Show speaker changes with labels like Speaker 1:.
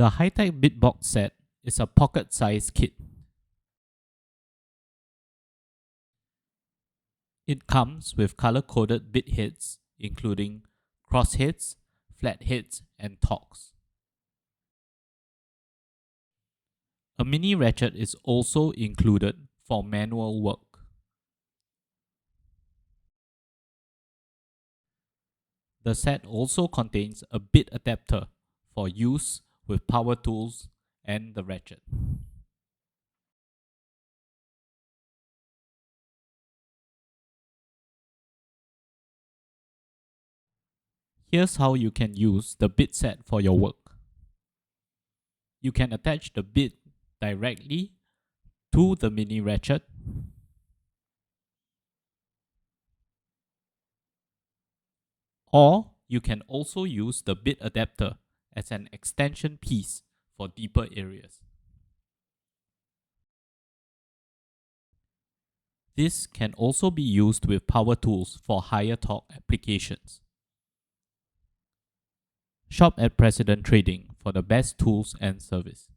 Speaker 1: The HEYTEC Bit Box Set is a pocket-sized kit. It comes with color-coded bit heads, including crossheads, flatheads, and Torx. A mini ratchet is also included for manual work. The set also contains a bit adapter for use with power tools and the ratchet. Here's how you can use the bit set for your work. You can attach the bit directly to the mini ratchet, or you can also use the bit adapter as an extension piece for deeper areas. This can also be used with power tools for higher torque applications. Shop at President Trading for the best tools and service.